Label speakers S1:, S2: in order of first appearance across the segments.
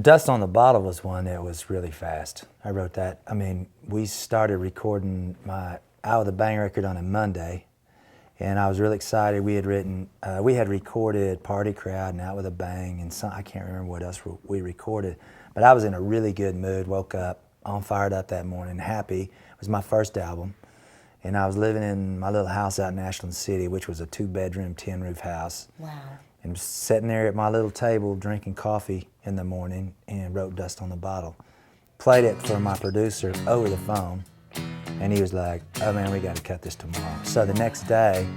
S1: Dust on the Bottle was one that was really fast. I wrote that. I mean, we started recording my Out of the Bang record on a Monday, and I was really excited. We had recorded Party Crowd and Out with a Bang, and I can't remember what else we recorded, but I was in a really good mood, woke up, all fired up that morning, happy. It was my first album, and I was living in my little house out in Ashland City, which was a 2-bedroom, tin roof house.
S2: Wow.
S1: And sitting there at my little table drinking coffee in the morning and wrote Dust on the Bottle. Played it for my producer over the phone, and he was like, oh man, we got to cut this tomorrow. So the next day,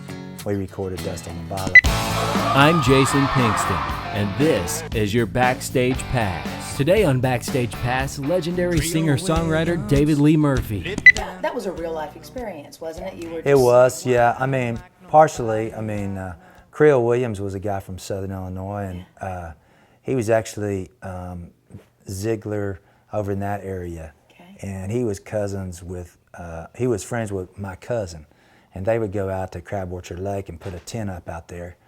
S1: we recorded Dust on the Bottle.
S3: I'm Jason Pinkston, and this is your Backstage Pass. Today on Backstage Pass, legendary singer-songwriter David Lee Murphy.
S2: That was a real-life experience, wasn't it?
S1: It was, yeah. I mean, partially. I mean, Creel Williams was a guy from Southern Illinois, and he was actually Ziegler over in that area.
S2: Okay.
S1: And he was he was friends with my cousin, and they would go out to Crab Orchard Lake and put a tent up out there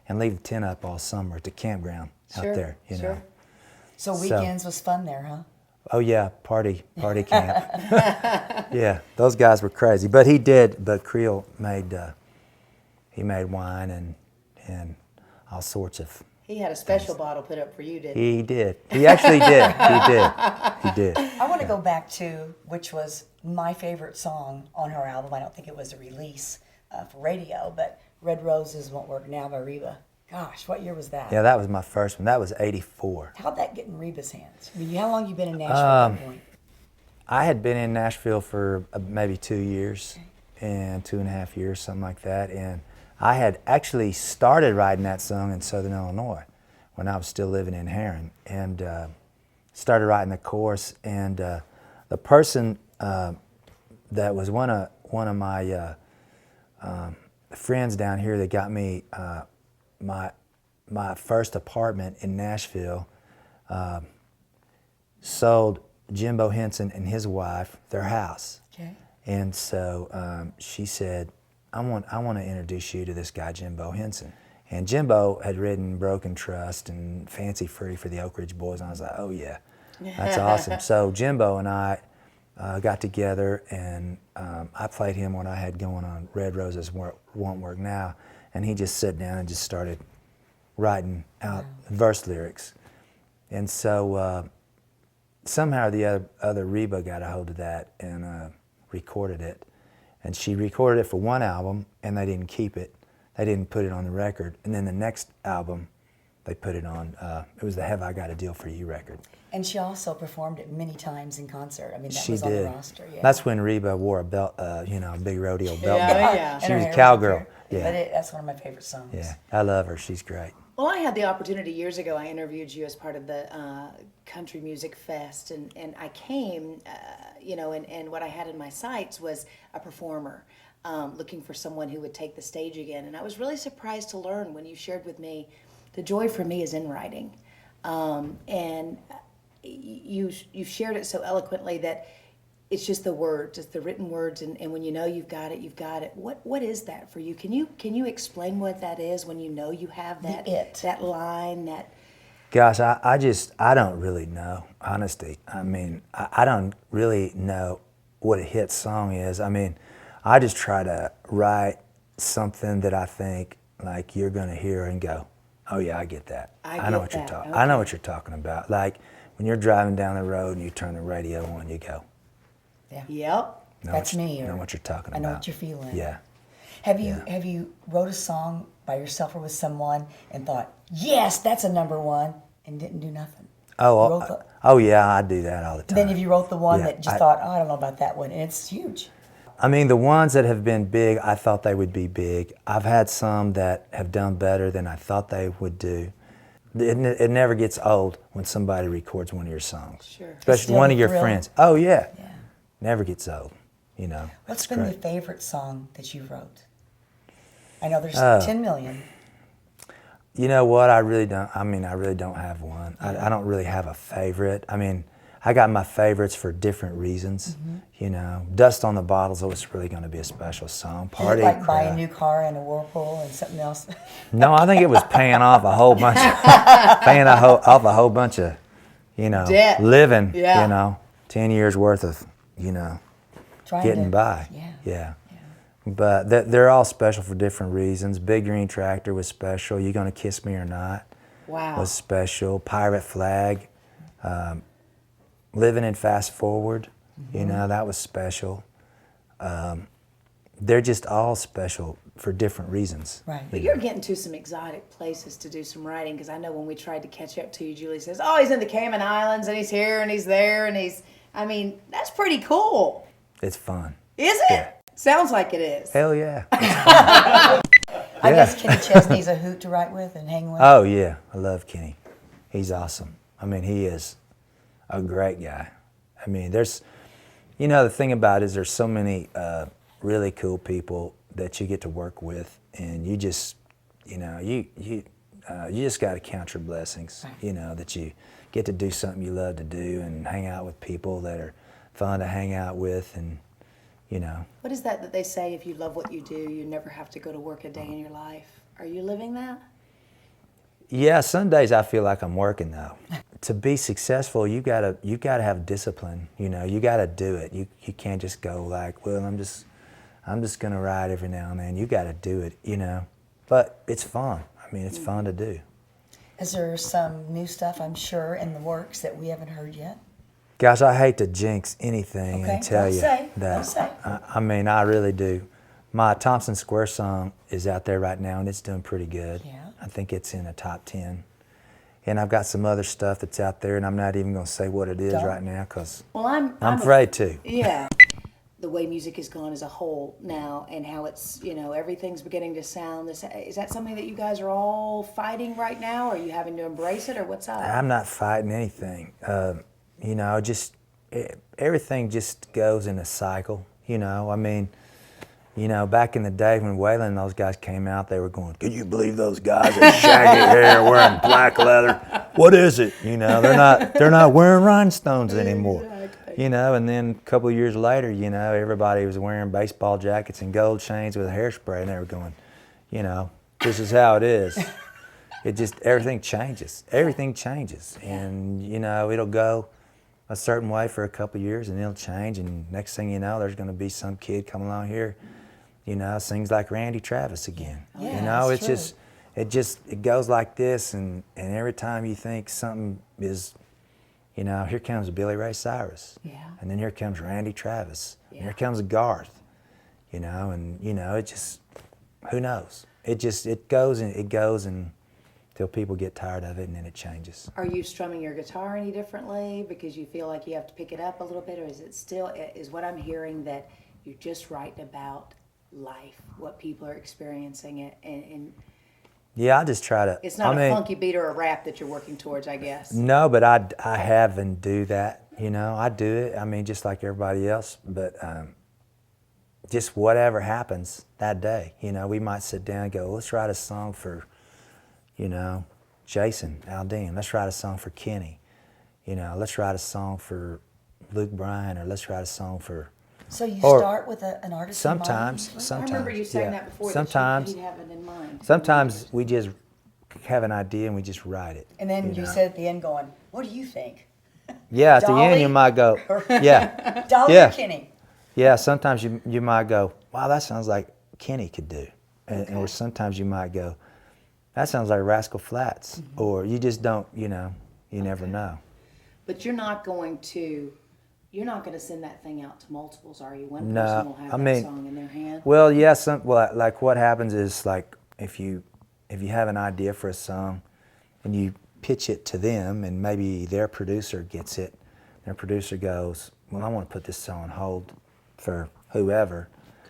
S1: and leave the tent up all summer at the campground out there, you know.
S2: So weekends was fun there, huh?
S1: Oh yeah, party camp. Yeah, those guys were crazy. But Creel made wine and all sorts of.
S2: He had a special bottle put up for you, didn't he?
S1: He did. He actually did. He did.
S4: I want to go back to, which was my favorite song on her album. I don't think it was a release for radio, but Red Roses Won't Work Now by Reba. Gosh, what year was that?
S1: Yeah, that was my first one. That was '84.
S4: How'd that get in Reba's hands? I mean, how long you been in Nashville at that point?
S1: I had been in Nashville for maybe 2 years, and 2.5 years, something like that. And I had actually started writing that song in Southern Illinois when I was still living in Herrin, and started writing the chorus. And the person that was one of my friends down here that got me my first apartment in Nashville sold Jimbo Henson and his wife their house.
S4: Okay.
S1: And so she said, I want to introduce you to this guy, Jimbo Henson. And Jimbo had written Broken Trust and Fancy Free for the Oak Ridge Boys, and I was like, oh yeah, that's awesome. So Jimbo and I got together, and I played him what I had going on Red Roses Won't Work Now, and he just sat down and just started writing out verse lyrics. And so somehow the other Reba got a hold of that and recorded it. And she recorded it for one album, and they didn't keep it. They didn't put it on the record. And then the next album, they put it on. It was the Have I Got a Deal for You record.
S4: And she also performed it many times in concert. I mean, that
S1: She
S4: was on
S1: did.
S4: the roster. Yeah.
S1: That's when Reba wore a belt, a big rodeo belt.
S2: Yeah.
S1: She
S4: And her
S1: was a
S4: hair
S1: cowgirl.
S4: up
S1: Yeah.
S4: But that's one of my favorite songs.
S1: Yeah, I love her. She's great.
S2: Well, I had the opportunity years ago. I interviewed you as part of the Country Music Fest, and I came, and what I had in my sights was a performer looking for someone who would take the stage again. And I was really surprised to learn when you shared with me, the joy for me is in writing. And you shared it so eloquently that it's just the words, it's the written words, and when you know you've got it, you've got it. What is that for you? Can you explain what that is when you know you have that line, that?
S1: Gosh, I don't really know, honestly. I mean, I don't really know what a hit song is. I mean, I just try to write something that I think like you're gonna hear and go, oh yeah, I get that. I know what you're talking. I know what you're talking about. Like when you're driving down the road and you turn the radio on, you go,
S4: Yeah.
S2: Yep.
S4: That's me.
S1: I know what you're talking about.
S4: I know what you're feeling.
S1: Yeah.
S4: Have you wrote a song by yourself or with someone and thought, yes, that's a number one, and didn't do nothing?
S1: Oh yeah, I do that all the time.
S4: Then if you wrote the one
S1: Yeah,
S4: that just thought, oh, I don't know about that one, and it's huge.
S1: I mean, the ones that have been big, I thought they would be big. I've had some that have done better than I thought they would do. It never gets old when somebody records one of your songs.
S2: Sure.
S1: Especially one of your
S4: thrill.
S1: friends. Oh yeah. Never gets old, you know.
S4: What's
S1: It's
S4: been
S1: great.
S4: the favorite song that you wrote? I know there's 10 million.
S1: You know what? I really don't have one. I don't really have a favorite. I mean, I got my favorites for different reasons. You know, Dust on the Bottle's always really going to be a special song. Party.
S4: Is it like buy a new car and a Whirlpool and something else?
S1: No, I think it was paying off a whole bunch of,
S2: Debt.
S1: living,
S2: Yeah.
S1: 10 years worth of,
S4: Trying
S1: getting
S4: to-
S1: by.
S4: Yeah.
S1: Yeah. But they're all special for different reasons. Big Green Tractor was special. You Gonna Kiss Me or Not
S2: Wow.
S1: was special. Pirate Flag. Living in Fast Forward, that was special. They're just all special for different reasons.
S4: Right.
S2: But you're getting to some exotic places to do some writing, because I know when we tried to catch up to you, Julie says, oh, he's in the Cayman Islands, and he's here, and he's there, and that's pretty cool.
S1: It's fun.
S2: Is it?
S1: Yeah.
S2: Sounds like it is.
S1: Hell yeah.
S4: I guess Kenny Chesney's a hoot to write with and hang with.
S1: Oh yeah, I love Kenny. He's awesome. I mean, he is a great guy. I mean, there's, the thing about it is there's so many really cool people that you get to work with, and you just, you just got to count your blessings. That you get to do something you love to do and hang out with people that are fun to hang out with, and
S2: What is that they say, if you love what you do, you never have to go to work a day in your life? Are you living that?
S1: Yeah, some days I feel like I'm working though. To be successful, you gotta have discipline. You gotta do it. You can't just go like, well, I'm just gonna ride every now and then. You gotta do it. But it's fun. I mean, it's fun to do.
S4: Is there some new stuff, I'm sure, in the works that we haven't heard yet?
S1: Gosh, I hate to jinx anything
S4: Okay,
S1: and tell
S4: don't
S1: you
S4: say,
S1: that.
S4: don't say.
S1: I mean, I really do. My Thompson Square song is out there right now, and it's doing pretty good.
S4: Yeah.
S1: I think it's in the top 10. And I've got some other stuff that's out there, and I'm not even going to say what it is
S4: Don't.
S1: right now because
S2: Well, I'm
S1: afraid to.
S2: Yeah. The way music has gone as a whole now, and how it's, everything's beginning to sound this. Is that something that you guys are all fighting right now? Or are you having to embrace it, or what's up?
S1: I'm not fighting anything. Everything just goes in a cycle. I mean, back in the day when Waylon and those guys came out, they were going, "Can you believe those guys with shaggy hair wearing black leather? What is it?" They're not wearing rhinestones anymore.
S2: Exactly.
S1: And then a couple of years later, everybody was wearing baseball jackets and gold chains with hairspray, and they were going, this is how it is. Everything changes. Everything changes, and it'll go a certain way for a couple of years, and it'll change, and next thing you know, there's going to be some kid coming along here, sings like Randy Travis again.
S4: Yeah,
S1: it's
S4: that's
S1: just it goes like this, and every time you think something is, here comes Billy Ray Cyrus,
S2: Yeah.
S1: and then here comes Randy Travis, and
S2: Yeah.
S1: here comes Garth, and it just, who knows? It goes until people get tired of it, and then it changes.
S2: Are you strumming your guitar any differently because you feel like you have to pick it up a little bit, or is it still, is what I'm hearing that you're just writing about life, what people are experiencing it, and
S1: Yeah, I just try to.
S2: it's not a funky beat or a rap that you're working towards, I guess.
S1: No, but I have and do that. I do it. I mean, just like everybody else. But just whatever happens that day, we might sit down and go, let's write a song for, Jason Aldean. Let's write a song for Kenny. Let's write a song for Luke Bryan, or let's write a song for.
S4: So you
S1: Or
S4: start with an artist in mind?
S1: Sometimes.
S2: I remember you saying
S1: yeah.
S2: that before.
S1: Sometimes.
S2: That you'd have it in mind.
S1: Sometimes we just have an idea and we just write it.
S4: And then you said at the end going, what do you think?
S1: Yeah, at the end
S4: Dolly?
S1: you might go, yeah.
S4: Dolly
S1: Yeah.
S4: or Kenny?
S1: Yeah, sometimes you might go, wow, that sounds like Kenny could do. Or sometimes you might go, that sounds like Rascal Flatts.
S2: Mm-hmm.
S1: Or you just don't, you never know.
S2: But you're not going to send that thing out to multiples, are you? One
S1: No,
S2: person will have
S1: I
S2: that
S1: mean,
S2: song in their hand.
S1: Well, yeah, like what happens is like if you have an idea for a song and you pitch it to them and maybe their producer gets it, their producer goes, well, I want to put this song on hold for whoever.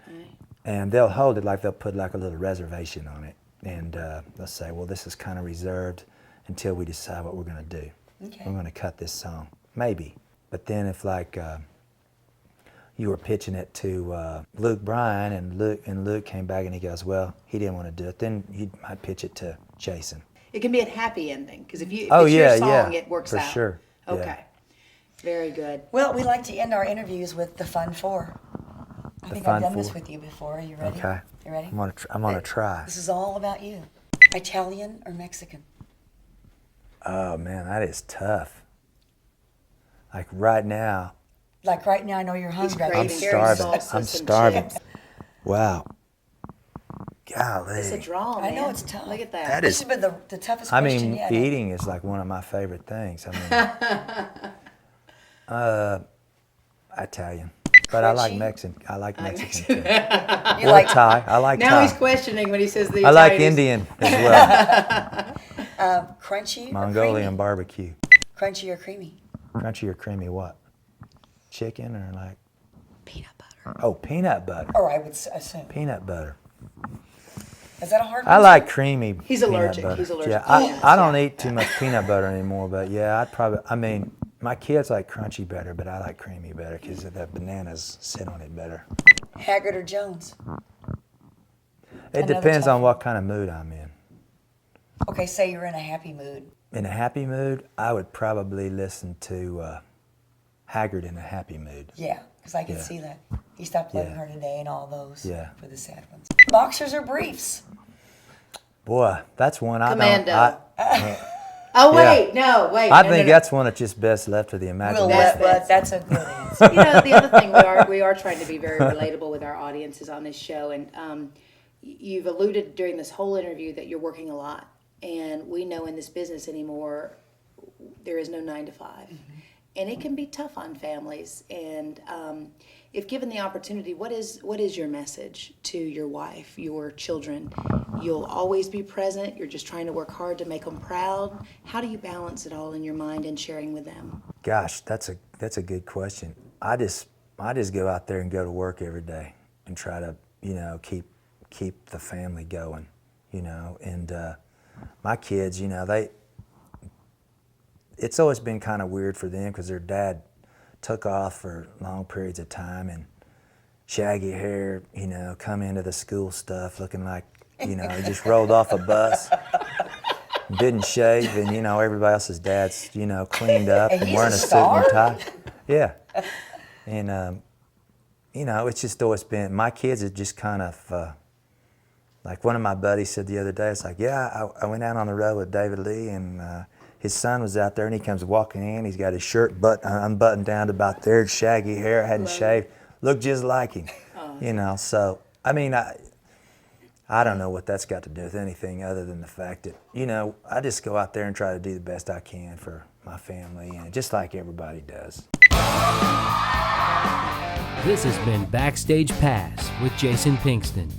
S2: Okay.
S1: And they'll hold it like they'll put like a little reservation on it. And they'll say, well, this is kind of reserved until we decide what we're going to do.
S4: Okay.
S1: We're going to cut this song. Maybe. But then if like you were pitching it to Luke Bryan and Luke came back and he goes, well, he didn't want to do it, then you might pitch it to Jason.
S2: It can be a happy ending, because if it's
S1: Oh,
S2: your
S1: yeah,
S2: song,
S1: yeah,
S2: it works
S1: for
S2: out.
S1: sure, yeah.
S2: Okay. Very good.
S4: Well, we like to end our interviews with the Fun Four. I think
S1: Fun
S4: I've done this
S1: Four.
S4: with you before. Are you ready?
S1: Okay.
S4: You ready?
S1: I'm gonna try.
S4: This is all about you. Italian or Mexican?
S1: Oh man, that is tough. Like right now,
S4: Like right now, I know you're hungry. I
S2: craving
S4: can
S1: I'm
S4: hear
S2: very
S4: you.
S1: starving.
S2: salsa,
S1: I'm
S2: some
S1: starving.
S2: chips.
S1: Wow. Golly.
S2: It's a draw,
S4: I
S2: man.
S4: know it's tough.
S2: Look at that.
S1: That
S4: This
S1: is-
S4: has been the toughest
S1: I
S4: question
S1: mean,
S4: yet.
S1: eating is like one of my favorite things. I mean, Italian, but I like
S4: Crunchy?
S1: Mexican. I like Mexican too.
S4: You
S1: Or
S4: like
S1: Thai. I like
S2: Now
S1: Thai.
S2: he's questioning when he says the
S1: I like
S2: Italian is-
S1: Indian as well.
S4: crunchy or
S1: Mongolian
S4: creamy?
S1: barbecue.
S4: Crunchy or creamy?
S1: Crunchy or creamy what? Chicken or like?
S4: Peanut butter.
S1: Oh, peanut butter.
S4: Or I would assume.
S1: Peanut butter.
S4: Is that a hard one?
S1: I like creamy.
S2: He's
S1: peanut
S2: allergic.
S1: butter.
S2: He's allergic
S1: Yeah,
S2: to peanuts,
S1: I don't
S2: yeah.
S1: eat too much peanut butter anymore, but yeah, I'd probably. I mean, my kids like crunchy better, but I like creamy better because the bananas sit on it better.
S4: Haggard or Jones?
S1: It
S4: Another
S1: depends
S4: tough
S1: on what kind of mood I'm in.
S4: Okay, say you're in a happy mood.
S1: In a happy mood, I would probably listen to Haggard in a happy mood.
S4: Yeah, because I can
S1: Yeah.
S4: see that. He stopped loving
S1: Yeah.
S4: her today and all those
S1: Yeah.
S4: for the sad ones. Boxers or briefs?
S1: Boy, that's one I
S2: Commando.
S1: don't.
S2: Oh wait, no, wait.
S1: I
S2: no,
S1: think
S2: no, no.
S1: that's one that's just best left to the
S4: We'll
S1: imagination.
S4: let, but that's a good answer.
S2: You know, the other thing we are trying to be very relatable with our audiences on this show, and you've alluded during this whole interview that you're working a lot, and we know in this business anymore there is no 9 to 5, and it can be tough on families. And if given the opportunity, what is your message to your wife, your children? You'll always be present. You're just trying to work hard to make them proud. How do you balance it all in your mind and sharing with them?
S1: Gosh, that's a good question. I just go out there and go to work every day and try to keep the family going, and my kids, it's always been kind of weird for them because their dad took off for long periods of time and shaggy hair, come into the school stuff looking like he just rolled off a bus. Didn't shave, and everybody else's dad's cleaned up
S4: And
S1: and
S4: he's
S1: wearing
S4: a
S1: a suit and
S4: star?
S1: tie. Yeah, and it's just always been. My kids are just kind of like one of my buddies said the other day. It's like, yeah, I went out on the road with David Lee, and his son was out there, and he comes walking in. He's got his shirt unbuttoned down to about there, shaggy hair, hadn't shaved, looked just like him. So I mean, I don't know what that's got to do with anything other than the fact that, I just go out there and try to do the best I can for my family, and just like everybody does.
S3: This has been Backstage Pass with Jason Pinkston.